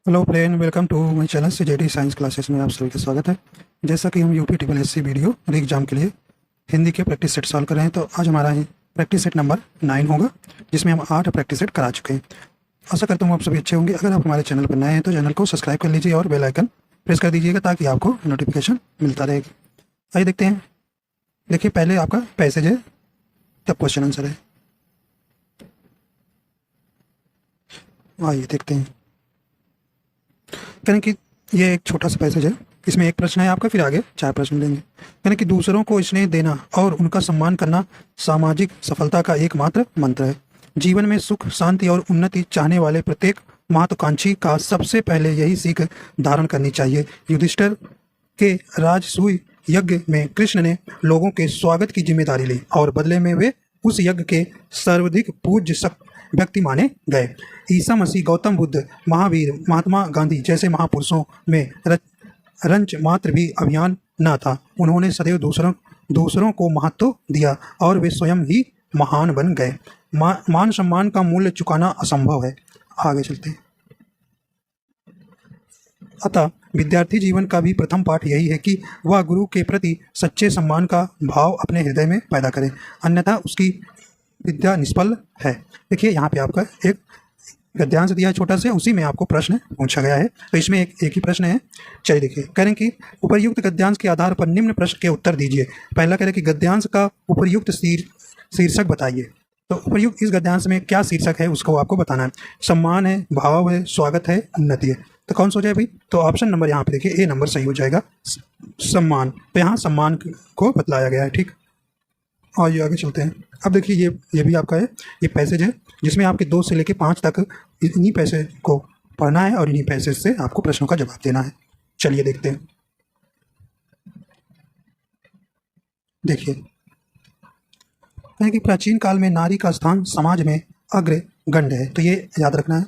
Hello friend, welcome to my channel CJD science classes में आप सभी का स्वागत है। जैसा कि हम UP triple S C VDO exam के लिए हिंदी के प्रैक्टिस सेट सॉल्व कर रहे हैं, तो आज हमारा प्रैक्टिस सेट नंबर 9 होगा, जिसमें हम 8 प्रैक्टिस सेट करा चुके हैं। आशा करता हूँ आप सभी अच्छे होंगे। अगर आप हमारे चैनल पर नए हैं तो चैनल को सब्सक्राइब कर लीजिए और बेल आइकन प्रेस कर दीजिएगा ताकि आपको नोटिफिकेशन मिलता रहेगा। आइए देखते हैं। देखिए, पहले आपका पैसेज है, तब क्वेश्चन आंसर है। आइए देखते हैं। कहने कि ये एक छोटा सा पैसेज है, इसमें एक प्रश्न है आपका, फिर आगे 4 प्रश्न देंगे। कहने कि दूसरों को स्नेह देना और उनका सम्मान करना सामाजिक सफलता का एकमात्र मंत्र है। जीवन में सुख, शांति और उन्नति चाहने वाले प्रत्येक महत्वाकांक्षी का सबसे पहले यही सीख धारण करनी चाहिए। युधिष्ठिर के राजसूय यज्ञ में कृष्ण ने लोगों के स्वागत की जिम्मेदारी ली और बदले में वे उस यज्ञ के सर्वाधिक पूज्य व्यक्ति माने गए। ईसा मसीह, गौतम बुद्ध, महावीर, महात्मा गांधी जैसे महापुरुषों में रंच मात्र भी अभियान न था। उन्होंने सदैव दूसरों को महत्व दिया और वे स्वयं ही महान बन गए। मान सम्मान का मूल्य चुकाना असंभव है। आगे चलते हैं। अतः विद्यार्थी जीवन का भी प्रथम पाठ यही है कि वह गुरु के प्रति सच्चे सम्मान का भाव अपने हृदय में पैदा करे, अन्यथा उसकी विद्या निष्फल है। देखिए, यहाँ पे आपका एक गद्यांश दिया है छोटा से, उसी में आपको प्रश्न पूछा गया है। तो इसमें एक ही प्रश्न है। चलिए देखिए, कह रहे हैं कि उपर्युक्त गद्यांश के आधार पर निम्न प्रश्न के उत्तर दीजिए। पहला कह रहे हैं कि गद्यांश का उपर्युक्त शीर्षक बताइए। तो उपर्युक्त इस गद्यांश में क्या शीर्षक है उसको आपको बताना है। सम्मान है, भाव है, स्वागत है, उन्नति है। तो कौन सा हो जाए भाई? तो ऑप्शन नंबर यहाँ पे देखिए, ए नंबर सही हो जाएगा, सम्मान। तो यहाँ सम्मान को बतलाया गया है। ठीक, और ये आगे चलते हैं। अब देखिए, ये भी आपका है, ये पैसेज है जिसमें आपके 2 से लेकर 5 तक इन्हीं पैसेज को पढ़ना है और इन्हीं पैसेज से आपको प्रश्नों का जवाब देना है। चलिए देखते हैं। देखिए, कि प्राचीन काल में नारी का स्थान समाज में अग्रगण्य है। तो ये याद रखना है।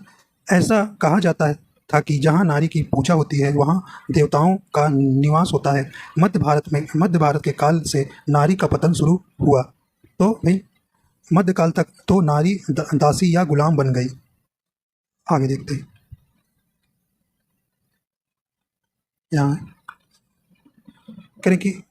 ऐसा कहा जाता है था कि जहाँ नारी की पूजा होती है वहाँ देवताओं का निवास होता है। मध्य भारत के काल से नारी का पतन शुरू हुआ। तो भाई मध्यकाल तक तो नारी दासी या गुलाम बन गई। आगे देखते हैं। यहाँ कह रहे कि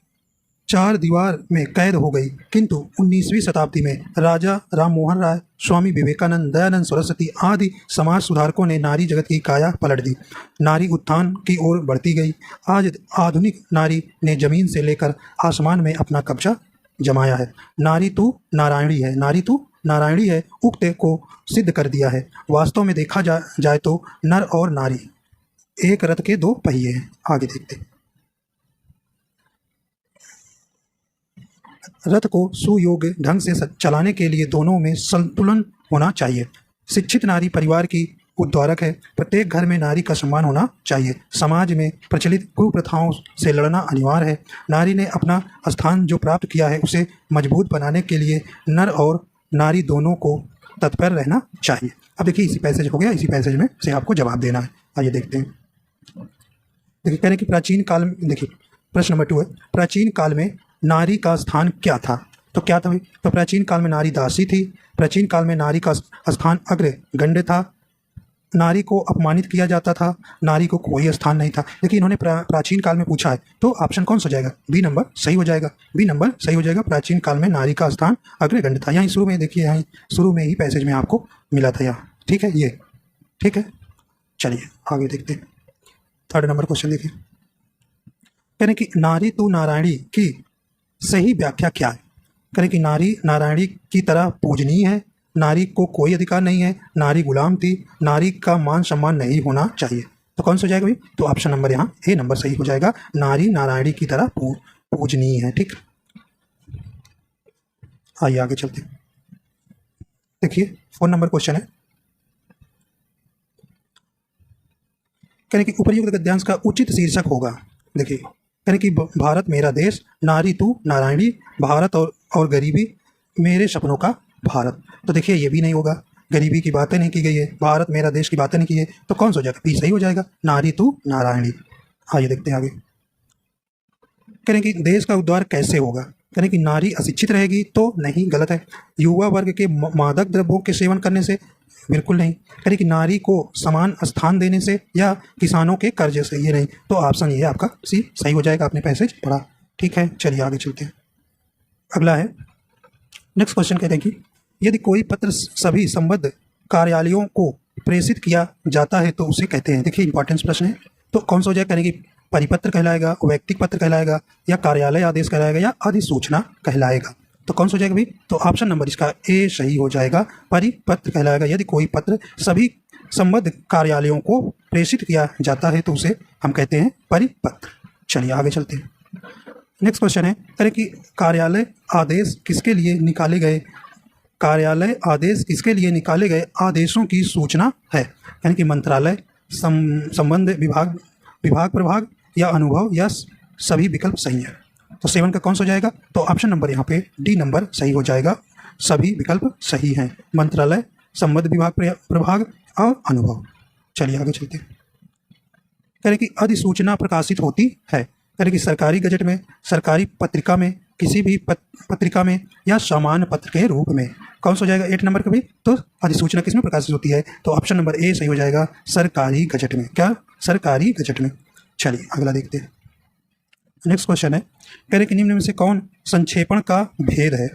4 दीवार में कैद हो गई, किंतु 19वीं शताब्दी में राजा राम मोहन राय, स्वामी विवेकानंद, दयानंद सरस्वती आदि समाज सुधारकों ने नारी जगत की काया पलट दी। नारी उत्थान की ओर बढ़ती गई। आज आधुनिक नारी ने जमीन से लेकर आसमान में अपना कब्जा जमाया है। नारी तू नारायणी है, नारी तू नारायणी है उक्त को सिद्ध कर दिया है। वास्तव में देखा जाए तो नर और नारी एक रथ के 2 पहिए हैं। आगे देखते हैं। रथ को सुयोग्य ढंग से चलाने के लिए दोनों में संतुलन होना चाहिए। शिक्षित नारी परिवार की उद्धारक है। प्रत्येक घर में नारी का सम्मान होना चाहिए। समाज में प्रचलित कुप्रथाओं से लड़ना अनिवार्य है। नारी ने अपना स्थान जो प्राप्त किया है उसे मजबूत बनाने के लिए नर और नारी दोनों को तत्पर रहना चाहिए। अब देखिए, इसी पैसेज हो गया, इसी पैसेज में से आपको जवाब देना है। आइए देखते हैं। देखिए, कहने कि प्राचीन काल में, देखिए प्रश्न नंबर 2 है, प्राचीन काल में नारी का स्थान क्या था? तो क्या था भाई? तो प्राचीन काल में नारी दासी थी। प्राचीन काल में नारी का स्थान अग्रगण्य था। नारी को अपमानित किया जाता था। नारी को कोई स्थान नहीं था। देखिए, इन्होंने प्राचीन काल में पूछा है, तो ऑप्शन कौन सा हो जाएगा? बी नंबर सही हो जाएगा। बी नंबर सही हो जाएगा। प्राचीन काल में नारी का स्थान अग्रगण्य था। यहीं शुरू में देखिए, यहीं शुरू में ही पैसेज में आपको मिला था यहाँ। ठीक है, ये ठीक है। चलिए आगे देखते हैं। 3rd नंबर क्वेश्चन देखिए, कहने कि नारी तू नारायणी की सही व्याख्या क्या है? करें कि नारी नारायणी की तरह पूजनीय है। नारी को कोई अधिकार नहीं है। नारी गुलाम थी। नारी का मान सम्मान नहीं होना चाहिए। तो कौन सा हो जाएगा भाई? तो ऑप्शन नंबर यहाँ ए नंबर सही हो जाएगा। नारी नारायणी की तरह पूजनीय है। ठीक, आइए आगे चलते हैं। देखिए, 4 नंबर क्वेश्चन है, कहने कि उपर्युक्त गद्यांश का उचित शीर्षक होगा। देखिए, कहने कि भारत मेरा देश, नारी तू नारायणी, भारत और गरीबी, मेरे सपनों का भारत। तो देखिए, ये भी नहीं होगा, गरीबी की बातें नहीं की गई है, भारत मेरा देश की बातें नहीं की है। तो कौन सा हो जाएगा? बी सही हो जाएगा, नारी तू नारायणी। आइए देखते हैं आगे। कहें कि देश का उद्धार कैसे होगा? यानी कि नारी अशिक्षित रहेगी तो नहीं, गलत है। युवा वर्ग के मादक द्रव्यों के सेवन करने से, बिल्कुल नहीं। यानी कि नारी को समान स्थान देने से या किसानों के कर्ज से, ये नहीं। तो ऑप्शन ये आपका सी सही हो जाएगा, आपने पैसेज पढ़ा। ठीक है, चलिए आगे चलते हैं। अगला है नेक्स्ट क्वेश्चन, कहते हैं कि यदि कोई पत्र सभी संबद्ध कार्यालयों को प्रेषित किया जाता है तो उसे कहते हैं, देखिए इंपॉर्टेंस प्रश्न है, तो कौन सा हो जाएगा? यानी कि परिपत्र कहलाएगा, वैयक्तिक पत्र कहलाएगा, या कार्यालय आदेश कहलाएगा, या अधिसूचना कहलाएगा। तो कौन सा हो जाएगा भाई? तो ऑप्शन नंबर इसका ए सही हो जाएगा, परिपत्र कहलाएगा। यदि कोई पत्र सभी संबद्ध कार्यालयों को प्रेषित किया जाता है तो उसे हम कहते हैं परिपत्र। चलिए आगे चलते हैं। नेक्स्ट क्वेश्चन है, करें कि कार्यालय आदेश किसके लिए निकाले गए? कार्यालय आदेश किसके लिए निकाले गए आदेशों की सूचना है। यानी कि मंत्रालय, संबंध विभाग प्रभाग, या अनुभव, या सभी विकल्प सही है। तो 7 का कौन सा हो जाएगा? तो ऑप्शन नंबर यहाँ पे डी नंबर सही हो जाएगा, सभी विकल्प सही हैं, मंत्रालय, संबंध विभाग प्रभाग और अनुभव। चलिए आगे चलते हैं। कह रहे कि अधिसूचना प्रकाशित होती है, कह रहे कि सरकारी गजट में, सरकारी पत्रिका में, किसी भी पत्रिका में, या सामान्य पत्र के रूप में। कौन सा हो जाएगा 8 नंबर का भी? तो अधिसूचना किस में प्रकाशित होती है? तो ऑप्शन नंबर ए सही हो जाएगा, सरकारी गजट में। क्या? सरकारी गजट में। चलिए अगला देखते हैं। नेक्स्ट क्वेश्चन है, कह रहे कि निम्न में से कौन संक्षेपण का भेद है?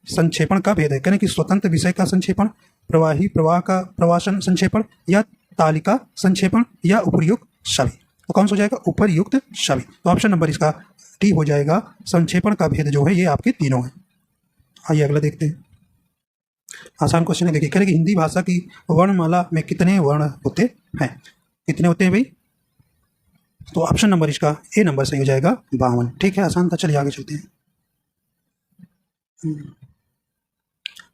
संक्षेपण का भेद है, कह रहे कि स्वतंत्र विषय का संक्षेपण, प्रवाही प्रवाह का प्रवासन संक्षेपण, या तालिका संक्षेपण, या उपर्युक्त सभी। तो कौन सा हो जाएगा? उपर्युक्त सभी। तो ऑप्शन नंबर इसका डी हो जाएगा, संक्षेपण का भेद जो है ये आपके तीनों हैं। आइए अगला देखते हैं। आसान क्वेश्चन है, देखिए कह रहे कि हिंदी भाषा की वर्णमाला में कितने वर्ण होते हैं? कितने होते हैं भाई? तो ऑप्शन नंबर इसका ए नंबर सही हो जाएगा, 52। ठीक है, आसान था। चलिए आगे चलते हैं।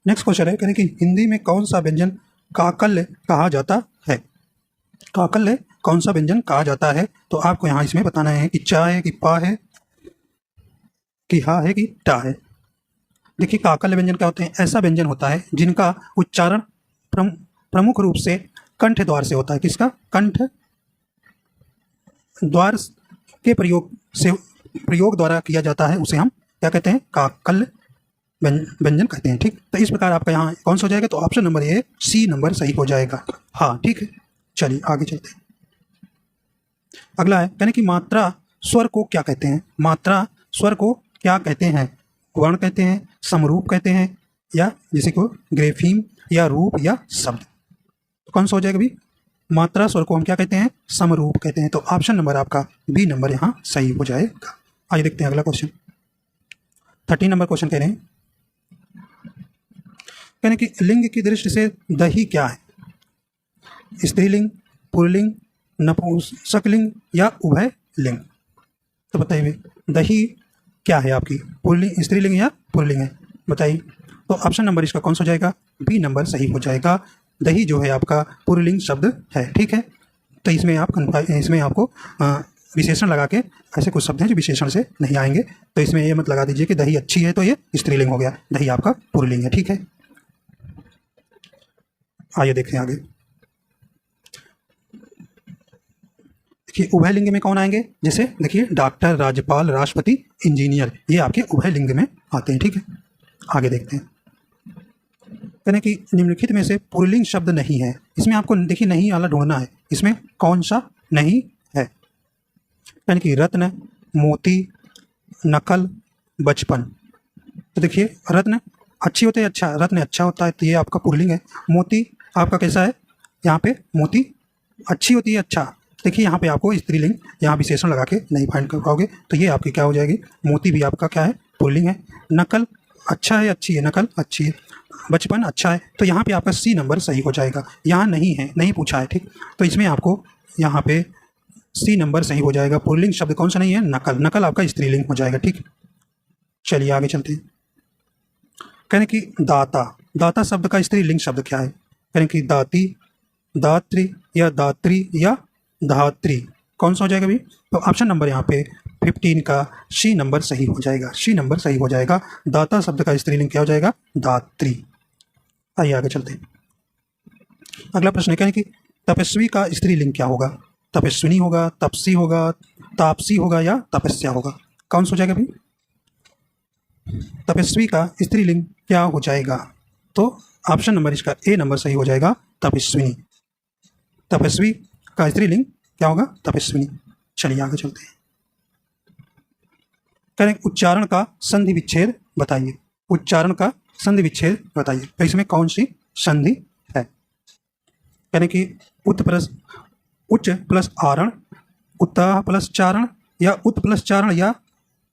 नेक्स्ट क्वेश्चन है, कह रहे कि हिंदी में कौन सा व्यंजन काकल्य कहा जाता है? काकल्य कौन सा व्यंजन कहा जाता है? तो आपको यहाँ इसमें बताना है कि चा है, कि पा है, कि हा है, कि टा है। देखिए काकल्य व्यंजन क्या होते हैं? ऐसा व्यंजन होता है जिनका उच्चारण प्रमुख रूप से कंठ द्वार से होता है। किसका? कंठ द्वार के प्रयोग द्वारा किया जाता है, उसे हम क्या कहते हैं? काकल्य व्यंजन कहते हैं। ठीक, तो इस प्रकार आपका यहाँ कौन सा हो जाएगा? तो option number A C number सही हो जाएगा। हाँ ठीक है, चलिए आगे चलते हैं। अगला है, यानी कि मात्रा स्वर को क्या कहते हैं? मात्रा स्वर को क्या कहते हैं? वर्ण कहते हैं, समरूप कहते हैं, या जैसे को ग्रेफीम, या रूप, या शब्द। तो कौन सा हो जाएगा भी? मात्रा स्वर को हम क्या कहते हैं? समरूप कहते हैं। तो ऑप्शन नंबर आपका बी नंबर यहाँ सही हो जाएगा। आइए देखते हैं अगला क्वेश्चन। 13 नंबर क्वेश्चन कह रहे हैं, कहने कि लिंग की दृष्टि से दही क्या है? स्त्रीलिंग, पुल्लिंग, नपुंसकलिंग, या उभय लिंग। तो बताइए दही क्या है आपकी? पुल्लिंग, स्त्रीलिंग, या पुल्लिंग है? बताइए। तो ऑप्शन नंबर इसका कौन सा हो जाएगा? बी नंबर सही हो जाएगा। दही जो है आपका पुल्लिंग शब्द है। ठीक है, तो इसमें आपको विशेषण लगा के, ऐसे कुछ शब्द हैं जो विशेषण से नहीं आएंगे, तो इसमें ये मत लगा दीजिए कि दही अच्छी है तो ये स्त्रीलिंग हो गया, दही आपका पुल्लिंग है। ठीक है, आइए देखें आगे। देखिए उभय लिंग में कौन आएंगे? जैसे देखिए डॉक्टर, राज्यपाल, राष्ट्रपति, इंजीनियर, ये आपके उभय लिंग में आते हैं। ठीक है, आगे देखते हैं। कहने कि निम्नलिखित में से पुल्लिंग शब्द नहीं है। इसमें आपको देखिए नहीं वाला ढूंढना है, इसमें कौन सा नहीं है? यानी कि रत्न, मोती, नकल, बचपन। तो देखिए रत्न अच्छी होते हैं, अच्छा रत्न अच्छा होता है तो ये आपका पुल्लिंग है। मोती आपका कैसा है? यहाँ पे मोती अच्छी होती है, अच्छा। देखिए यहाँ पे आपको स्त्रीलिंग, यहाँ विशेषण लगा के नहीं फाइंड कर पाओगे, तो ये आपकी क्या हो जाएगी? मोती भी आपका क्या है? पुल्लिंग है। नकल अच्छा है, अच्छी है, नकल अच्छी है। बचपन अच्छा है, तो यहाँ पे आपका सी नंबर सही हो जाएगा। यहाँ नहीं है, नहीं पूछा है। ठीक, तो इसमें आपको यहाँ पे सी नंबर सही हो जाएगा। पुल्लिंग शब्द कौन सा नहीं है? नकल। नकल आपका स्त्रीलिंग हो जाएगा। ठीक, चलिए आगे चलते हैं। कहने कि दाता, दाता शब्द का स्त्रीलिंग शब्द क्या है? कहने कि दाती, दात्री, या दात्री, या धात्री। कौन सा हो जाएगा भी? तो ऑप्शन नंबर यहाँ पे 15 का सी नंबर सही हो जाएगा। सी नंबर सही हो जाएगा। दाता शब्द का स्त्रीलिंग क्या हो जाएगा? दात्री। आइए आगे चलते हैं। अगला प्रश्न है, कहने कि तपस्वी का स्त्रीलिंग क्या होगा? तपस्विनी होगा, तपसी होगा, तापसी होगा, या तपस्या होगा? कौन सा हो जाएगा भाई? तपस्वी का स्त्रीलिंग क्या हो जाएगा? तो ऑप्शन नंबर इसका ए नंबर सही हो जाएगा, तपस्विनी। तपस्वी का स्त्रीलिंग क्या होगा? तपस्विनी। चलिए आगे चलते हैं। करें उच्चारण का संधि विच्छेद बताइए। उच्चारण का संधि विच्छेद बताइए, तो इसमें कौन सी संधि है? करें कि उच्च प्लस आरण, उत्ता प्लस चारण, या उत प्लस चारण, या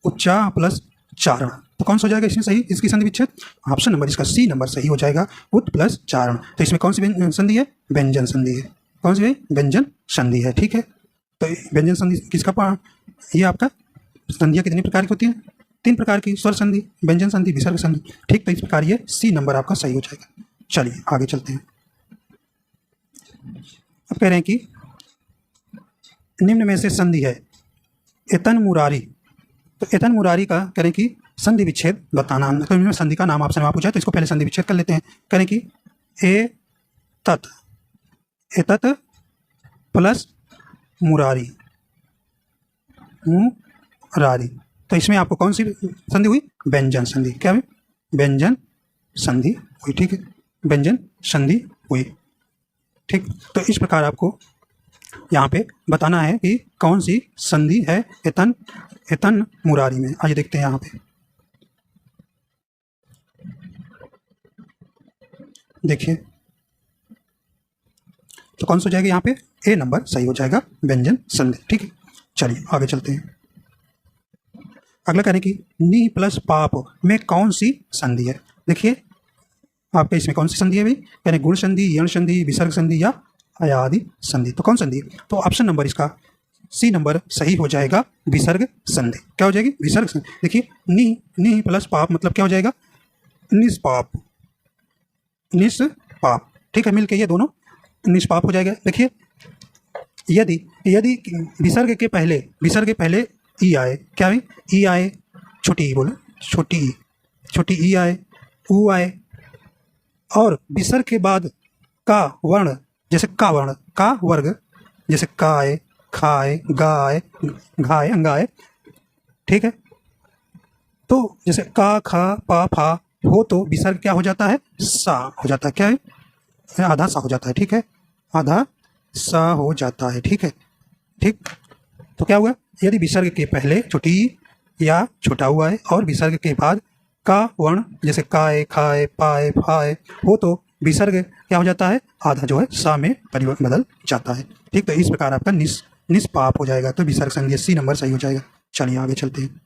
उच्चा प्लस चारण। तो कौन सा हो जाएगा इसमें सही, इसकी संधि विच्छेद? ऑप्शन नंबर इसका सी नंबर सही हो जाएगा, उत प्लस चारण। तो इसमें कौन सी संधि है? व्यंजन संधि है। कौन सी है? व्यंजन संधि है। ठीक है, तो व्यंजन संधि किसका ये आपका संधियाँ कितनी प्रकार की होती हैं? 3 प्रकार की, स्वर संधि, व्यंजन संधि, विसर्ग संधि। ठीक, तो इस प्रकार ये सी नंबर आपका सही हो जाएगा। चलिए आगे चलते हैं। अब कह रहे हैं कि निम्न में से संधि है एतन मुरारी। तो एतन मुरारी का करें कि संधि विच्छेद बताना। तो इनमें संधि का नाम आपसे वहाँ पूछा है, तो इसको पहले संधि विच्छेद कर लेते हैं। करें कि ए तत्, एतत प्लस मुरारी, मुरारी। तो इसमें आपको कौन सी संधि हुई? व्यंजन संधि। क्या हुई? व्यंजन संधि हुई। ठीक है, व्यंजन संधि हुई। ठीक, तो इस प्रकार आपको यहाँ पे बताना है कि कौन सी संधि है एतन एतन मुरारी में। आइए देखते हैं यहाँ पे। देखिए, तो कौन सा हो जाएगा यहाँ पे? ए नंबर सही हो जाएगा, व्यंजन संधि। ठीक है, चलिए आगे चलते हैं। अगला करें कि नी प्लस पाप में कौन सी संधि है? देखिए आपके इसमें कौन सी संधि है भाई? यानी गुण संधि, यण संधि, विसर्ग संधि, या अयादि संधि। तो कौन संधि है? तो ऑप्शन नंबर इसका सी नंबर सही हो जाएगा, विसर्ग संधि। क्या हो जाएगी? विसर्ग संधि। देखिए नी प्लस पाप मतलब क्या हो जाएगा? निष्पाप, निष्पाप। ठीक है, मिलके ये दोनों निष्पाप हो जाएगा। देखिए यदि यदि विसर्ग के पहले ई आए, क्या है? ई आए, छोटी ई बोले, छोटी ई आए, ऊ आए, और विसर्ग के बाद का वर्ण, जैसे का वर्ण, का वर्ग, जैसे का आए, खा आए, गा आए, घा आए, अंगा आए। ठीक है, तो जैसे का, खा, पा, फा हो, तो विसर्ग क्या हो जाता है? सा हो जाता है। क्या है? आधा सा हो जाता है। ठीक है, आधा सा हो जाता है। ठीक है, ठीक, तो क्या हुआ? यदि विसर्ग के पहले छोटी या छोटा हुआ है और विसर्ग के बाद का वर्ण, जैसे काए, खाए, पाए, फाए हो, तो विसर्ग क्या हो जाता है? आधा जो है सा में परिवर्तन बदल जाता है। ठीक, तो इस प्रकार आपका निष्पाप हो जाएगा। तो विसर्ग संधि सी नंबर सही हो जाएगा। चलिए आगे चलते हैं।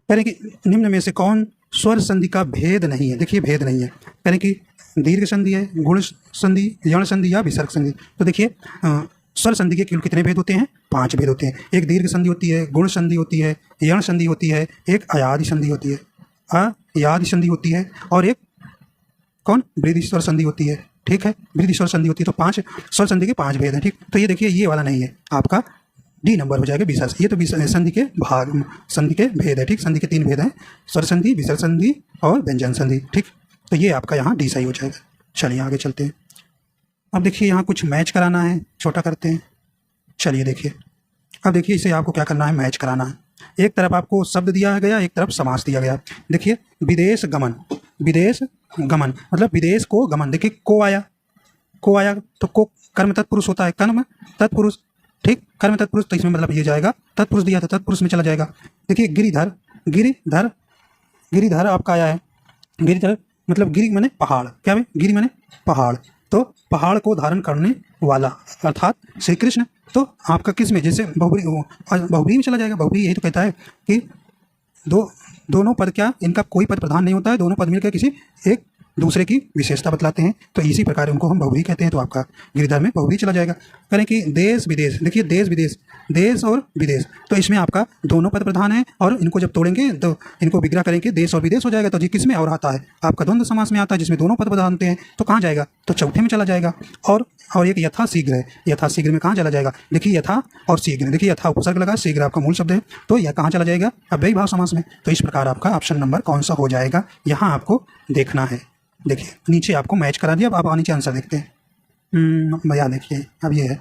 कह रहे कि निम्न में से कौन स्वर संधि का भेद नहीं है? देखिए भेद नहीं है। कह रहे कि दीर्घ संधि है, गुण संधि, यण संधि, या विसर्ग संधि। तो देखिए स्वर संधि के कुल कितने भेद होते हैं? 5 भेद होते हैं। एक दीर्घ संधि होती है, गुण संधि होती है, यण संधि होती है, एक अयादि संधि होती है, अयादि संधि होती है, और एक कौन? वृद्धि स्वर संधि होती है। ठीक है, वृद्धि स्वर संधि होती है। तो 5 स्वर संधि के 5 भेद हैं। ठीक, तो ये देखिए ये वाला नहीं है, आपका डी नंबर हो जाएगा विसर्ग। ये तो संधि के भाग, संधि के भेद है। ठीक, संधि के 3 भेद हैं, स्वर संधि, विसर्ग संधि और व्यंजन संधि। ठीक, तो ये आपका यहाँ डी सही हो जाएगा। चलिए आगे चलते हैं। अब देखिए यहाँ कुछ मैच कराना है, छोटा करते हैं। चलिए देखिए, अब देखिए इसे आपको क्या करना है? मैच कराना है। एक तरफ आपको शब्द दिया गया, एक तरफ समास दिया गया। देखिए विदेश गमन, विदेश गमन मतलब विदेश को गमन। देखिए को आया, तो को कर्म तत्पुरुष होता है, कर्म तत्पुरुष। ठीक, कर्म तत्पुरुष, तो इसमें मतलब ये जाएगा, तत्पुरुष दिया था, तत्पुरुष में चला जाएगा। देखिए गिरिधर, गिरिधर आपका आया है। गिरिधर मतलब गिरि माने पहाड़। क्या है? गिरि माने पहाड़। तो पहाड़ को धारण करने वाला अर्थात श्री कृष्ण। तो आपका किस में? जैसे बहुब्रीहि में चला जाएगा। बहुब्रीहि यही तो कहता है कि दोनों पद क्या, इनका कोई पद प्रधान नहीं होता है, दोनों पद मिलकर किसी एक दूसरे की विशेषता बतलाते हैं। तो इसी प्रकार उनको हम बहुब्रीहि कहते हैं। तो आपका गिरिधर में बहुब्रीहि चला जाएगा। करें कि देश विदेश, देखिए देश विदेश, देश और विदेश, तो इसमें आपका दोनों पद प्रधान है, और इनको जब तोड़ेंगे तो इनको विग्रह करेंगे, देश और विदेश हो जाएगा। तो जी किस में और आता है? आपका द्वंद्व समास में आता है, जिसमें दोनों पद प्रधान होते हैं। तो कहाँ जाएगा? तो चौथे में चला जाएगा। और एक यथा शीघ्र है। यथा शीघ्र में कहाँ चला जाएगा? देखिए यथा और शीघ्र, देखिए यथा उपसर्ग लगा, शीघ्र आपका मूल शब्द है, तो यह कहाँ चला जाएगा? अव्ययी भाव समास में। तो इस प्रकार आपका ऑप्शन नंबर कौन सा हो जाएगा, यहाँ आपको देखना है। देखिए नीचे आपको मैच करा दिया। अब आप नीचे आंसर देखते हैं। भैया देखिए अब ये है,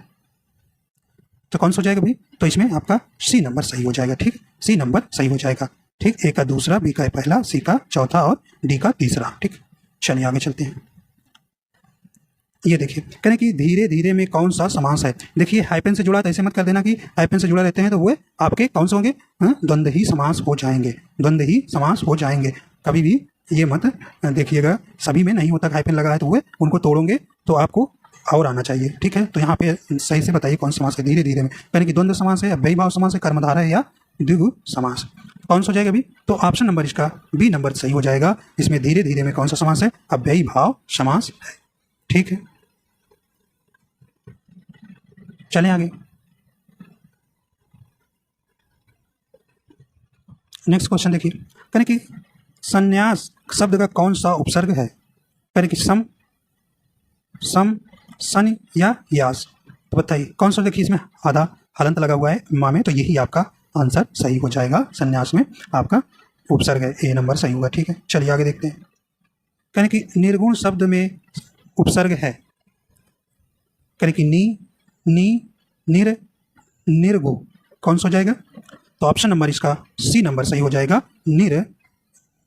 तो कौन सा हो जाएगा भाई? तो इसमें आपका सी नंबर सही हो जाएगा। ठीक, सी नंबर सही हो जाएगा। ठीक, ए का दूसरा, बी का पहला, सी का चौथा और डी का तीसरा। ठीक, चलिए आगे चलते हैं। ये देखिए कह रहे हैं कि धीरे धीरे में कौन सा समास है। देखिए हाइपन से जुड़ा, तो ऐसे मत कर देना कि हाइपन से जुड़ा रहते हैं तो वो आपके कौन से होंगे, द्वंद्व ही समास हो जाएंगे, द्वंद्व ही समास हो जाएंगे। कभी भी ये मत देखिएगा, सभी में नहीं होता हाइपन लगा है तो वो उनको तोड़ोगे तो आपको और आना चाहिए। ठीक है, तो यहाँ पे सही से बताइए कौन सा समास है धीरे धीरे में। यानी कि द्वंद्व समास है, अव्ययी भाव समास है, कर्मधारय है या द्विगु समास। कौन सा हो जाएगा अभी, तो ऑप्शन नंबर इसका बी नंबर सही हो जाएगा। इसमें धीरे धीरे में कौन सा समास है, अव्ययी भाव समास है। ठीक है, चलें आगे। नेक्स्ट क्वेश्चन देखिए, कहें कि संन्यास शब्द का कौन सा उपसर्ग है। कहें कि सम, सन या यास। तो बताइए कौन सा। देखिए इसमें आधा हलंत लगा हुआ है माँ में, तो यही आपका आंसर सही हो जाएगा। संन्यास में आपका उपसर्ग है, ए नंबर सही होगा। ठीक है, चलिए आगे देखते हैं। कहें कि निर्गुण शब्द में उपसर्ग है। कहें कि नी, निर, निर्गु। कौन सा हो जाएगा, तो ऑप्शन नंबर इसका सी नंबर सही हो जाएगा। निर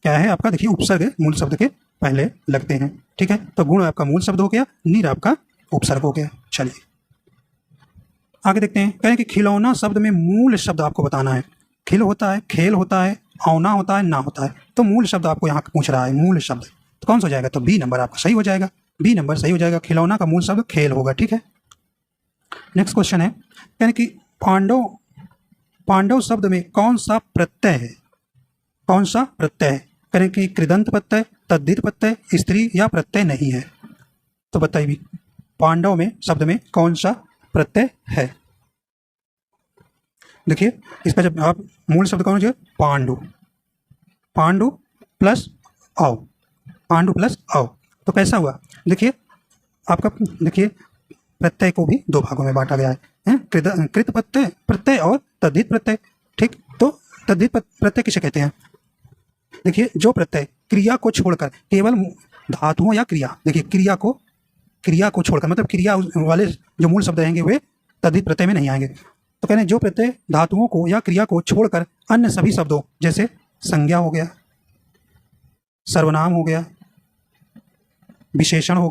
क्या है आपका, देखिए उपसर्ग मूल शब्द के पहले लगते हैं। ठीक है, तो गुण आपका मूल शब्द हो गया, निर आपका उपसर्ग हो गया। चलिए आगे देखते हैं। कहें कि खिलौना शब्द में मूल शब्द आपको बताना है। खिल होता है, खेल होता है, औना होता है, ना होता है। तो मूल शब्द आपको यहाँ पूछ रहा है, मूल शब्द। तो कौन सा हो जाएगा, तो बी नंबर आपका सही हो जाएगा। बी नंबर सही हो जाएगा, खिलौना का मूल शब्द खेल होगा। ठीक है, नेक्स्ट क्वेश्चन है, यानी कि पांडव शब्द में कौन सा प्रत्यय है। कौन सा प्रत्यय है, करें कि कृदंत प्रत्यय, तद्धित प्रत्यय, स्त्री या प्रत्यय नहीं है। तो बताइए पांडव में शब्द में कौन सा प्रत्यय है। देखिए इसका जब आप मूल शब्द कौन है, पांडु, पांडु प्लस औ, पांडु प्लस औ। तो कैसा हुआ, देखिए आपका, देखिए प्रत्यय को भी दो भागों में बांटा गया है, कृत प्रत्यय और तद्धित प्रत्यय। ठीक, तो तद्धित प्रत्यय किसे कहते हैं। देखिए जो प्रत्यय क्रिया को छोड़कर केवल धातुओं या क्रिया, देखिए क्रिया को छोड़कर, मतलब क्रिया वाले जो मूल शब्द रहेंगे वे तद्धित प्रत्यय में नहीं आएंगे। तो कह रहे हैं जो प्रत्यय धातुओं को या क्रिया को छोड़कर अन्य सभी शब्दों, जैसे संज्ञा हो गया, सर्वनाम हो गया, विशेषण हो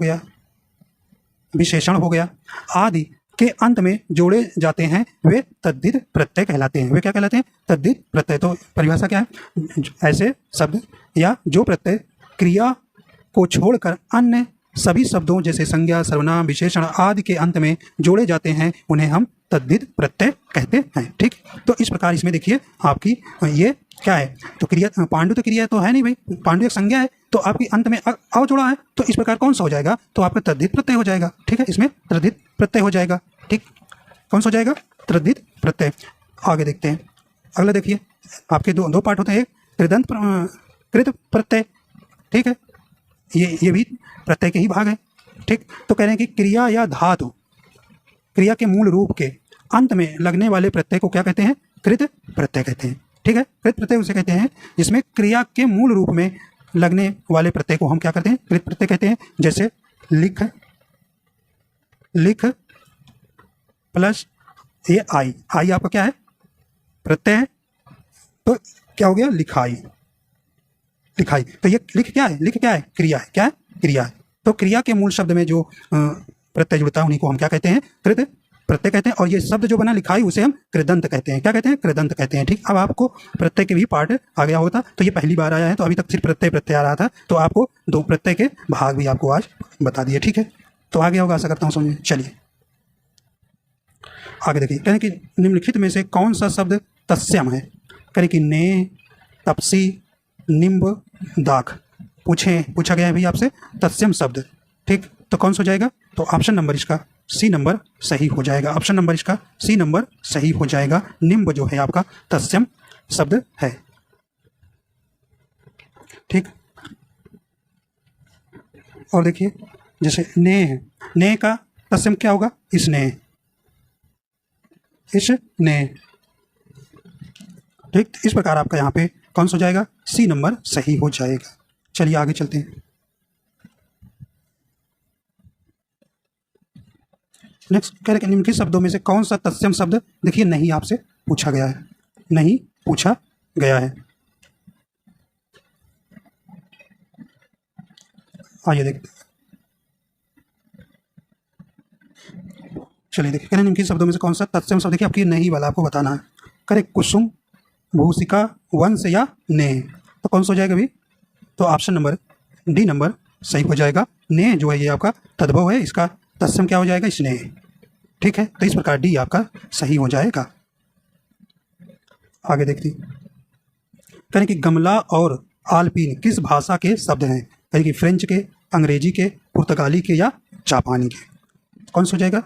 गया आदि के अंत में जोड़े जाते हैं, वे तद्धित प्रत्यय कहलाते हैं। वे क्या कहलाते हैं, तद्धित प्रत्यय। तो परिभाषा क्या है, ऐसे शब्द या जो प्रत्यय क्रिया को छोड़कर अन्य सभी शब्दों जैसे संज्ञा, सर्वनाम, विशेषण आदि के अंत में जोड़े जाते हैं, उन्हें हम तद्धित प्रत्यय कहते हैं। ठीक, तो इस प्रकार इसमें देखिए आपकी ये क्या है, तो क्रिया, पांडु तो क्रिया तो है नहीं भाई, पांडु एक संज्ञा है, तो आपकी अंत में अ जोड़ा है, तो इस प्रकार कौन सा हो जाएगा, तो आपका तद्धित प्रत्यय हो जाएगा। ठीक है, इसमें तद्धित प्रत्यय हो जाएगा। ठीक, कौन सा हो जाएगा, तद्धित प्रत्यय। आगे देखते हैं अगला। देखिए आपके दो पार्ट होते हैं, एक कृत प्रत्यय। ठीक है, ये भी प्रत्यय के ही भाग है। ठीक, तो कह रहे हैं कि क्रिया या धातु, क्रिया के मूल रूप के अंत में लगने वाले प्रत्यय को क्या कहते हैं, कृत प्रत्यय कहते हैं। ठीक है, कृत प्रत्यय उसे कहते हैं जिसमें क्रिया के मूल रूप में लगने वाले प्रत्यय को हम क्या करते हैं, कृत प्रत्यय कहते हैं। जैसे लिख प्लस ये आई आपका क्या है, प्रत्यय है, तो क्या हो गया, लिखाई। तो ये लिख क्या है, क्रिया है। क्या है, क्रिया है। तो क्रिया के मूल शब्द में जो प्रत्यय जुड़ता है उन्हीं को हम क्या कहते हैं, कृत प्रत्यय कहते हैं। और ये शब्द जो बना लिखाई उसे हम कृदंत कहते हैं। क्या कहते हैं, कृदंत कहते हैं। ठीक, अब आपको प्रत्यय के भी पार्ट आ गया होता, तो ये पहली बार आया है, तो अभी तक सिर्फ प्रत्यय आ रहा था, तो आपको दो प्रत्यय के भाग भी आपको आज बता दिए। ठीक है, तो आगे होगा, आशा करता हूँ समझिए। चलिए आगे देखिए, कहें कि निम्नलिखित में से कौन सा शब्द तस्यम है। कहें कि ने, तपसी, निम्ब, दाख। पूछा गया है भाई आपसे तत्सम शब्द। ठीक, तो कौन सा हो जाएगा, तो ऑप्शन नंबर इसका सी नंबर सही हो जाएगा। ऑप्शन नंबर इसका सी नंबर सही हो जाएगा। निम्ब जो है आपका तत्सम शब्द है। ठीक, और देखिए जैसे ने है, ने का तत्सम क्या होगा, इसने। ठीक, इस प्रकार आपका यहाँ पे कौन सा हो जाएगा, सी नंबर सही हो जाएगा। चलिए आगे चलते हैं। नेक्स्ट कह रहे निम्नलिखित शब्दों में से कौन सा तत्सम शब्द, देखिए नहीं आपसे पूछा गया है, नहीं पूछा गया है। आइए देखते हैं। चलिए देखिए, कह रहे निम्नलिखित शब्दों में से कौन सा तत्सम शब्द, देखिए आपकी नहीं वाला आपको बताना है। करे कुसुम, भूसिका, वंश या नेह, तो कौन सा हो जाएगा अभी? तो ऑप्शन नंबर डी नंबर सही हो जाएगा। नेह जो है ये आपका तद्भव है, इसका तत्सम क्या हो जाएगा? स्नेह। ठीक है, तो इस प्रकार डी आपका सही हो जाएगा। आगे देखिए, कहें कि गमला और आल्पीन किस भाषा के शब्द हैं? कहें कि फ्रेंच के, अंग्रेजी के, पुर्तगाली के या जापानी के, कौन सा हो जाएगा?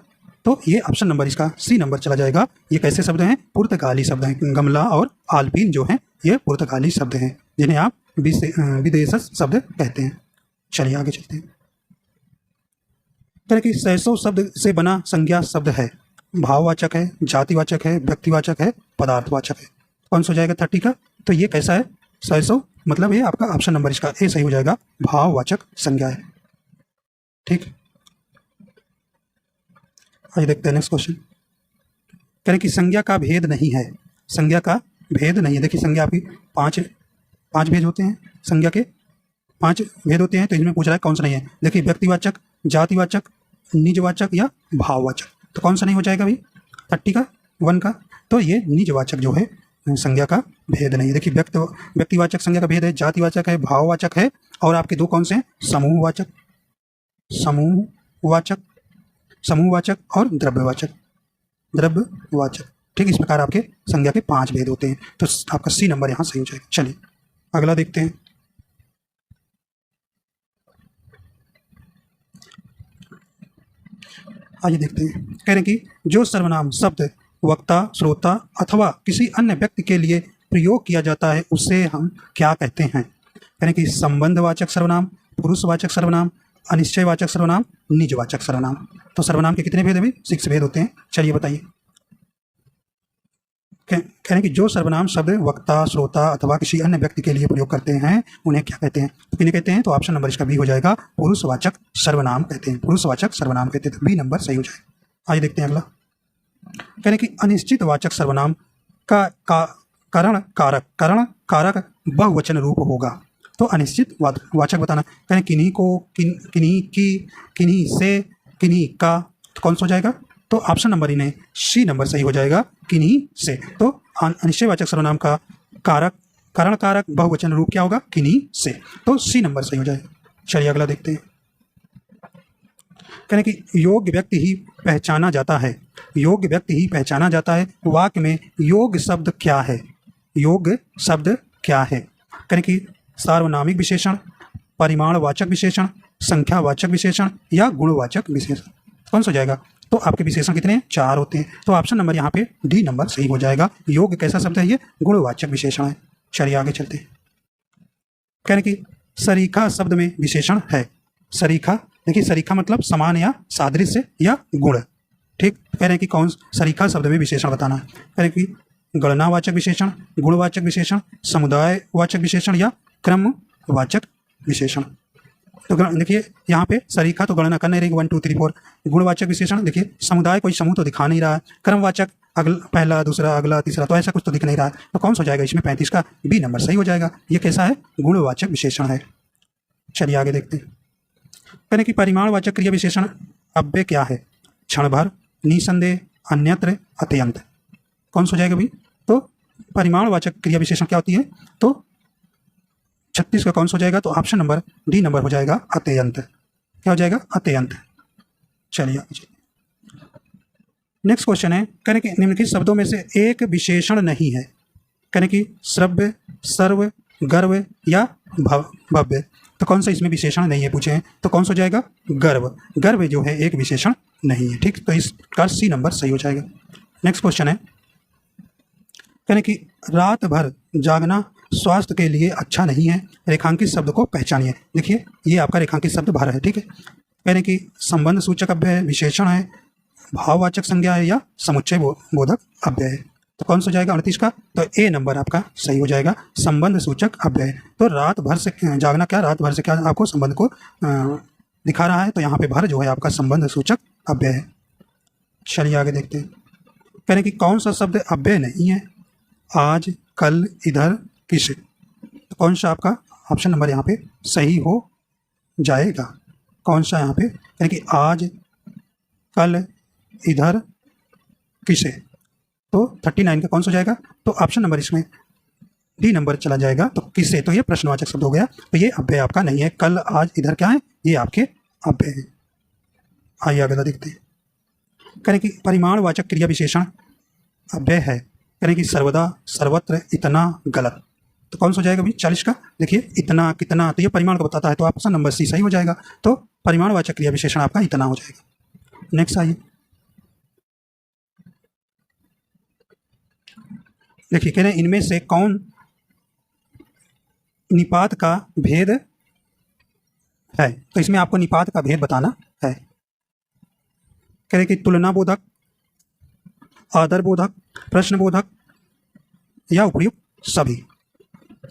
तो ये ऑप्शन नंबर इसका सी नंबर चला जाएगा। ये कैसे शब्द हैं? पुर्तगाली शब्द हैं। गमला और आल्पीन जो हैं ये पुर्तगाली शब्द हैं, जिन्हें आप विदेशज शब्द कहते हैं। चलिए आगे चलते हैं। तरह की 600 शब्द से बना संज्ञा शब्द है, भाववाचक है, जातिवाचक है, व्यक्तिवाचक है, पदार्थवाचक है, कौन सा हो जाएगा 30 का? तो ये कैसा है? 600 मतलब ये आपका ऑप्शन नंबर इसका ए सही हो जाएगा, भाववाचक संज्ञा है। ठीक, आइए देखते हैं नेक्स्ट क्वेश्चन। कह रहे कि संज्ञा का भेद नहीं है, संज्ञा का भेद नहीं है। देखिए संज्ञा आपकी पांच भेद होते हैं, संज्ञा के 5 भेद होते हैं, तो इसमें पूछ रहा है कौन सा नहीं है। देखिए व्यक्तिवाचक, जातिवाचक, निजवाचक या भाववाचक, तो कौन सा नहीं हो जाएगा भाई 30 का 1 का? तो ये निजवाचक जो है संज्ञा का भेद नहीं है। देखिए व्यक्तिवाचक संज्ञा का भेद है, जातिवाचक है, भाववाचक है, और आपके दो कौन से हैं? समूहवाचक, समूहवाचक और द्रव्यवाचक। ठीक, इस प्रकार आपके संज्ञा के 5 भेद होते हैं, तो आपका सी नंबर यहाँ सही हो जाएगा। चलिए अगला देखते हैं। आइए देखते हैं। कह रहे हैं कि जो सर्वनाम शब्द वक्ता, श्रोता अथवा किसी अन्य व्यक्ति के लिए प्रयोग किया जाता है उसे हम क्या कहते हैं? कह रहे हैं कि संबंधवाचक सर्वनाम, पुरुषवाचक सर्वनाम, अनिश्चयवाचक सर्वनाम, निजवाचक सर्वनाम। तो सर्वनाम के कितने भेद हैं? 6 भेद होते हैं। चलिए बताइए। कह रहे हैं कि जो सर्वनाम शब्द वक्ता, श्रोता अथवा किसी अन्य व्यक्ति के लिए प्रयोग करते हैं उन्हें क्या कहते हैं? तो किन्हें कहते हैं? तो ऑप्शन नंबर इसका बी हो जाएगा, पुरुषवाचक सर्वनाम कहते हैं, पुरुषवाचक सर्वनाम कहते हैं, तो बी नंबर सही हो जाएगा। आइए देखते हैं अगला। कह रहे हैं कि अनिश्चितवाचक सर्वनाम का करण कारक बहुवचन रूप होगा। तो अनिश्चित वाचक बताना। कह रहे हैं किन्हीं को, किन्हीं की, किन्हीं से, किन्हीं का, तो कौन सा हो जाएगा? तो ऑप्शन नंबर इन्हें सी नंबर सही हो जाएगा, किन्हीं से। तो अनिश्चयवाचक सर्वनाम का करण कारक बहुवचन रूप क्या होगा? किन्हीं से, तो सी नंबर सही हो जाएगा। चलिए अगला देखते हैं। कहने कि योग्य व्यक्ति ही पहचाना जाता है, योग्य व्यक्ति ही पहचाना जाता है, वाक्य में योग्य शब्द क्या है? योग्य शब्द क्या है? कहने कि सार्वनामिक विशेषण, परिमाणवाचक विशेषण, संख्यावाचक विशेषण या गुणवाचक विशेषण, कौन सा हो जाएगा? तो आपके विशेषण कितने हैं? 4 होते हैं, तो ऑप्शन नंबर यहाँ पे डी नंबर सही हो जाएगा। योग्य कैसा शब्द है? ये गुणवाचक विशेषण है। चलिए आगे चलते हैं। कहने कि सरीखा शब्द में विशेषण है, सरीखा, देखिए सरीखा मतलब समान या सादृश्य या गुण। ठीक, कह रहे हैं कि कौन सरीखा शब्द में विशेषण बताना है। कह रहे हैं कि गणनावाचक विशेषण, गुणवाचक विशेषण, समुदायवाचक विशेषण या क्रमवाचक विशेषण। तो देखिए यहाँ पे सरीखा तो गणना कर नहीं रही 1 2 3 4। गुणवाचक विशेषण देखिए समुदाय कोई समूह तो दिखा नहीं रहा है, क्रमवाचक अगला, पहला, दूसरा, अगला, तीसरा, तो ऐसा कुछ तो दिख नहीं रहा है, तो कौन सा हो जाएगा इसमें? 35 का बी नंबर सही हो जाएगा। ये कैसा है? गुणवाचक विशेषण है। चलिए आगे देखते हैं। कहने की परिमाणवाचक क्रिया विशेषण अव्यय क्या है? क्षण भर, निसंदेह, अन्यत्र, अत्यंत, कौन सा हो जाएगा भाई? तो परिमाणवाचक क्रिया विशेषण क्या होती है? तो 36 का कौन सा हो जाएगा? तो ऑप्शन नंबर डी नंबर हो जाएगा, अत्यंत। क्या हो जाएगा? अत्यंत। चलिए नेक्स्ट क्वेश्चन है। कहने कि निम्नलिखित शब्दों में से एक विशेषण नहीं है। कहने कि श्रव्य, सर्व, गर्व या भव्य, तो कौन सा इसमें विशेषण नहीं है पूछे हैं? तो कौन सा हो जाएगा? गर्व। गर्व जो है एक विशेषण नहीं है। ठीक, तो इसका सी नंबर सही हो जाएगा। नेक्स्ट क्वेश्चन है। कहने कि रात भर जागना स्वास्थ्य के लिए अच्छा नहीं है, रेखांकित शब्द को पहचानिए। देखिए ये आपका रेखांकित शब्द भर है। ठीक है, कहने कि संबंध सूचक अव्यय है, विशेषण है, भाववाचक संज्ञा है या समुच्चय बोधक अव्यय है, तो कौन सा हो जाएगा 38 का? तो ए नंबर आपका सही हो जाएगा, संबंध सूचक अव्यय। तो रात भर से जागना क्या, रात भर से क्या आपको संबंध को दिखा रहा है, तो यहाँ पे भर जो है आपका संबंध सूचक अव्यय है। चलिए आगे देखते हैं। कह रहे कि कौन सा शब्द अव्यय नहीं है? आज, कल, इधर, किस, तो कौन सा आपका ऑप्शन नंबर यहाँ पे सही हो जाएगा। कौन सा यहाँ पे, यानी कि आज, कल, इधर, किसे। तो 39 का कौन सा हो जाएगा, तो ऑप्शन नंबर इसमें डी नंबर चला जाएगा। तो किससे, तो ये प्रश्नवाचक शब्द हो गया, तो ये अव्यय आपका नहीं है। कल, आज, इधर क्या है, ये आपके अव्यय है। आइए अगला देखते हैं। करें कि परिमाणवाचक क्रिया विशेषण अव्यय है, करें कि सर्वदा, सर्वत्र, इतना, गलत। तो कौन सा हो जाएगा भाई 40 का, देखिए इतना, कितना, तो ये परिमाण को बताता है, तो ऑप्शन नंबर सी सही हो जाएगा। तो परिमाणवाचक क्रिया विशेषण आपका इतना हो जाएगा। नेक्स्ट आइए, देखिए कह रहे हैं इनमें से कौन निपात का भेद है, तो इसमें आपको निपात का भेद बताना है। कह रहे कि तुलना बोधक, आदर बोधक, प्रश्न बोधक या उपयुक्त सभी।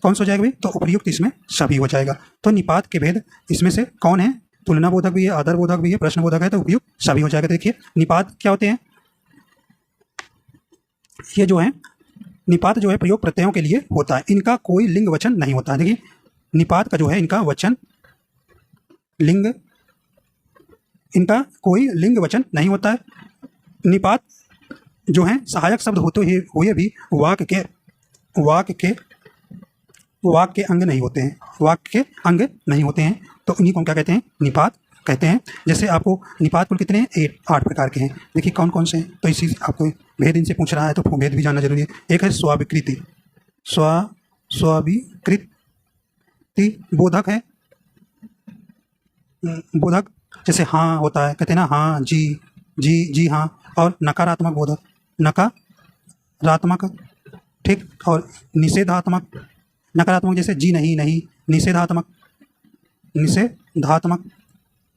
कौन सा हो जाएगा भाई, तो उपयुक्त इसमें सभी हो जाएगा। तो निपात के भेद इसमें से कौन है, तुलना बोधक भी है, आदर बोधक भी है, प्रश्न बोधक है, तो उपयुक्त सभी हो जाएगा। देखिए निपात क्या होते हैं, ये जो है निपात जो है प्रयोग प्रत्ययों के लिए होता है, इनका कोई लिंग वचन नहीं होता है। देखिए निपात का जो है इनका वचन लिंग, इनका कोई लिंग वचन नहीं होता है। निपात जो है सहायक शब्द होते हुए भी वाक्य के अंग नहीं होते हैं, वाक्य के अंग नहीं होते हैं, तो इन्हीं को क्या कहते हैं, निपात कहते हैं। जैसे आपको निपात कुल कितने हैं, 8 प्रकार के हैं। देखिए कौन कौन से हैं, तो इसी आपको भेद इनसे पूछ रहा है, तो भेद भी जानना जरूरी है। एक है स्वाविकृति, स्वाविकृति बोधक है, बोधक जैसे हाँ होता है, कहते हैं ना हाँ, जी, जी हाँ। और नकारात्मक बोधक, नकारात्मक, ठीक। और निषेधात्मक, नकारात्मक जैसे जी नहीं, नहीं। निषेधात्मक,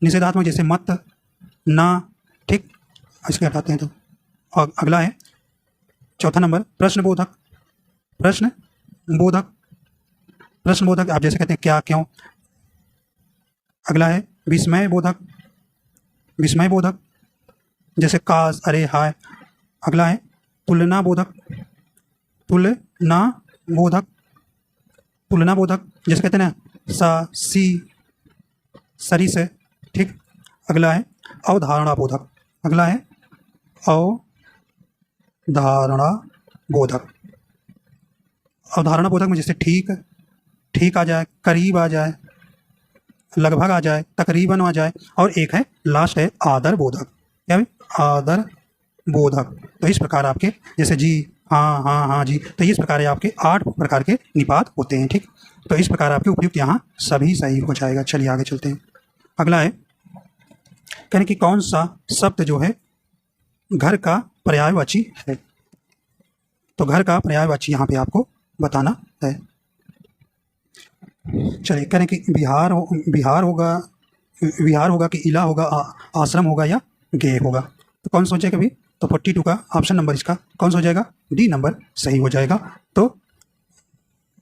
निषेधात्मक जैसे मत, ना, ठीक। इसके हटाते हैं तो। और अगला है चौथा नंबर प्रश्न बोधक, प्रश्न बोधक आप जैसे कहते हैं क्या, क्यों। अगला है विस्मय बोधक, जैसे काश, अरे, हाय। अगला है तुलना बोधक, जैसे कहते हैं ना सा, सी, सरी से, ठीक। अगला है अवधारणा बोधक, अवधारणा बोधक में जैसे ठीक आ जाए, करीब आ जाए, लगभग आ जाए, तकरीबन आ जाए। और एक है लास्ट है आदर बोधक, क्या भाई, आदर बोधक। तो इस प्रकार आपके जैसे जी, हाँ हाँ हाँ जी, तो इस प्रकार आपके 8 प्रकार के निपात होते हैं, ठीक। तो इस प्रकार आपके उपयुक्त यहाँ सभी सही हो जाएगा। चलिए आगे चलते हैं। अगला है कहने कि कौन सा शब्द जो है घर का पर्यायवाची है, तो घर का पर्यायवाची यहाँ पे आपको बताना है। चलिए करें कि विहार होगा कि इला होगा, आश्रम होगा या गेय होगा। तो कौन सोचेगा भाई, तो 42 का ऑप्शन नंबर इसका कौन सा हो जाएगा, डी नंबर सही हो जाएगा। तो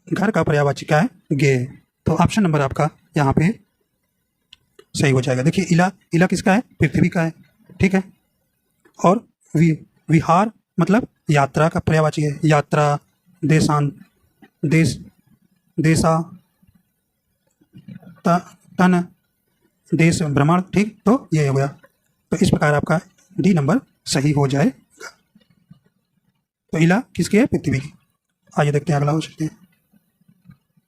घर का पर्यायवाची क्या है, गेय। तो ऑप्शन नंबर आपका यहाँ पे सही हो जाएगा। देखिए इला किसका है, पृथ्वी का है, ठीक है। और विहार मतलब यात्रा का पर्यायवाची है, यात्रा, देशा, तन, देश भ्रमण, ठीक। तो ये हो गया। तो इस प्रकार आपका डी नंबर सही हो जाएगा। तो इला किसकी है, पृथ्वी की। आइए देखते हैं अगला हो सकते हैं।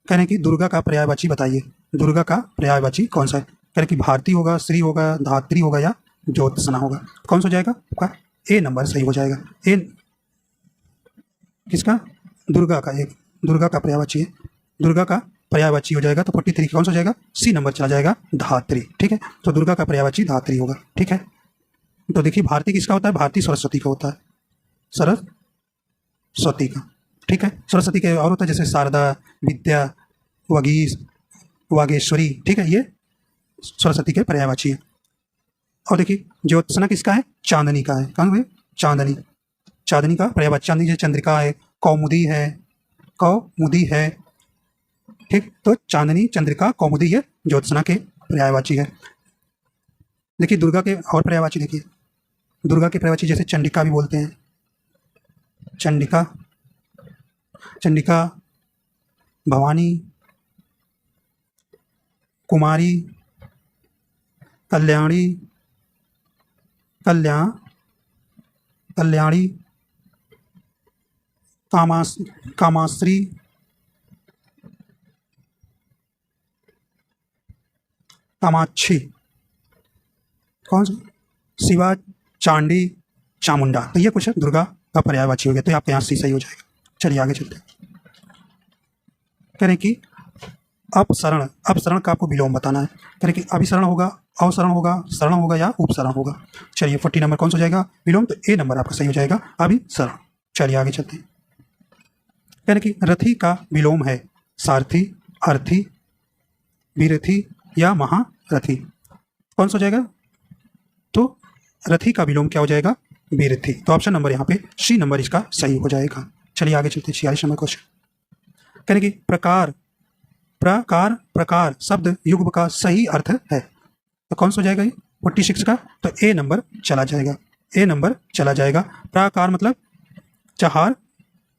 कह रहे हैं कि दुर्गा का पर्यायवाची बताइए, दुर्गा का पर्यायवाची कौन सा है। कह रहे कि भारती होगा, श्री होगा, धात्री होगा या ज्योत्सना होगा। कौन सा हो जाएगा आपका, ए नंबर सही हो जाएगा। ए किसका, दुर्गा का, एक दुर्गा का पर्यायवाची है, दुर्गा का पर्यायवाची हो जाएगा। तो 43 कौन सा हो जाएगा, सी नंबर चला जाएगा, धात्री, ठीक है। तो दुर्गा का पर्यायवाची धात्री होगा, ठीक है। तो देखिए भारती किसका होता है, भारती सरस्वती का होता है, सरस्वती का, ठीक है। सरस्वती के और होता है जैसे शारदा, विद्या, वागेश्वरी, ठीक है। ये सरस्वती के पर्यायवाची है। और देखिए ज्योत्सना किसका है, चांदनी का है। कौन है, चांदनी का पर्यायवाची, चांदनी जैसे चंद्रिका है, कौमुदी है, ठीक। तो चांदनी, चंद्रिका, कौमुदी ये ज्योत्सना के पर्यायवाची है। देखिए दुर्गा के और पर्यायवाची, देखिए दुर्गा के पर्यायवाची जैसे चंडिका भी बोलते हैं, चंडिका, भवानी, कुमारी, कल्याणी, कल्याणी, कामाश्री, कामाक्षी, कौन सा, शिवा, चांडी, चामुंडा। तो ये कुछ दुर्गा का पर्यायवाची हो गया, तो आपके यहाँ सी सही हो जाएगा। चलिए आगे चलते हैं। कह रहे कि अपसरण, अपसरण का आपको विलोम बताना है। कह रहे कि अभिसरण होगा, अवसरण होगा, शरण होगा या उपसरण होगा। चलिए 40 नंबर कौन सा हो जाएगा विलोम, तो ए नंबर आपका सही हो जाएगा, अभिसरण। चलिए आगे चलते हैं। कह रहे कि रथी का विलोम है सारथी, अर्थी, विरथी या महारथी। कौन सा हो जाएगा, तो रथी का विलोम क्या हो जाएगा, विरथी। तो ऑप्शन नंबर यहाँ पे सी नंबर इसका सही हो जाएगा। चलिए आगे चलते हैं 46 नंबर क्वेश्चन। कहने की प्रकार, प्रकार, प्रकार शब्द युग्म का सही अर्थ है, तो कौन सा हो जाएगा ये 46 का, तो ए नंबर चला जाएगा, ए नंबर चला जाएगा। प्रकार मतलब चहार,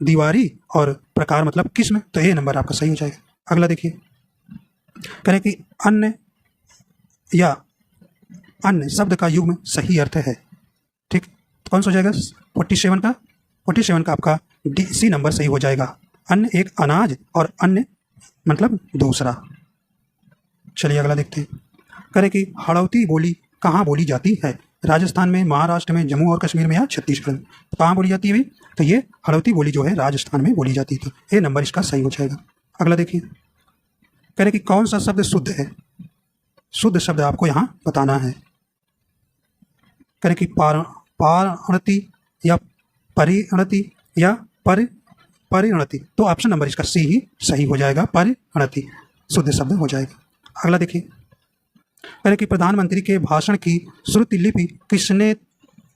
दीवारी, और प्रकार मतलब किस्म, तो ए नंबर आपका सही हो जाएगा। अगला देखिए, करें कि अन्य या अन्य शब्द का युग्म सही अर्थ है, ठीक, तो कौन सा हो जाएगा 47 का, 47 का आपका डी सी नंबर सही हो जाएगा। अन्य एक अनाज और अन्य मतलब दूसरा। चलिए अगला देखते हैं। करें कि हड़ौती बोली कहाँ बोली जाती है, राजस्थान में, महाराष्ट्र में, जम्मू और कश्मीर में या छत्तीसगढ़ में। तो कहाँ बोली जाती है, तो ये हड़ौती बोली जो है राजस्थान में बोली जाती है, तो ए नंबर इसका सही हो जाएगा। अगला देखिए, कह रहे कि कौन सा शब्द शुद्ध है, शुद्ध शब्द आपको यहाँ बताना है। कह रहे कि पारणति या परिणति या परिणति, तो ऑप्शन नंबर इसका सी ही सही हो जाएगा, परिणति शुद्ध शब्द हो जाएगा। अगला देखिए, कह रहे कि प्रधानमंत्री के भाषण की श्रुति लिपि किसने,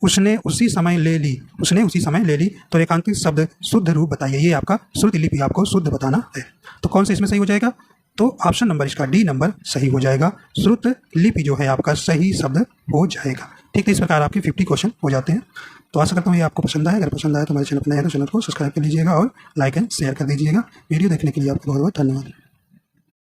उसने उसी समय ले ली, उसने उसी समय ले ली, तो रेखांकित शब्द शुद्ध रूप बताइए। ये आपका श्रुति लिपि आपको शुद्ध बताना है, तो कौन सा इसमें सही हो जाएगा, तो ऑप्शन नंबर इसका डी नंबर सही हो जाएगा, श्रुत लिपि जो है आपका सही शब्द हो जाएगा। ठीक है, इस प्रकार आपके 50 क्वेश्चन हो जाते हैं। तो आशा करता हूँ ये आपको पसंद आए। अगर पसंद आए तो हमारे चैनल पर नए हैं तो चैनल को सब्सक्राइब कर लीजिएगा और लाइक एंड शेयर कर दीजिएगा। वीडियो देखने के लिए आपको बहुत बहुत धन्यवाद।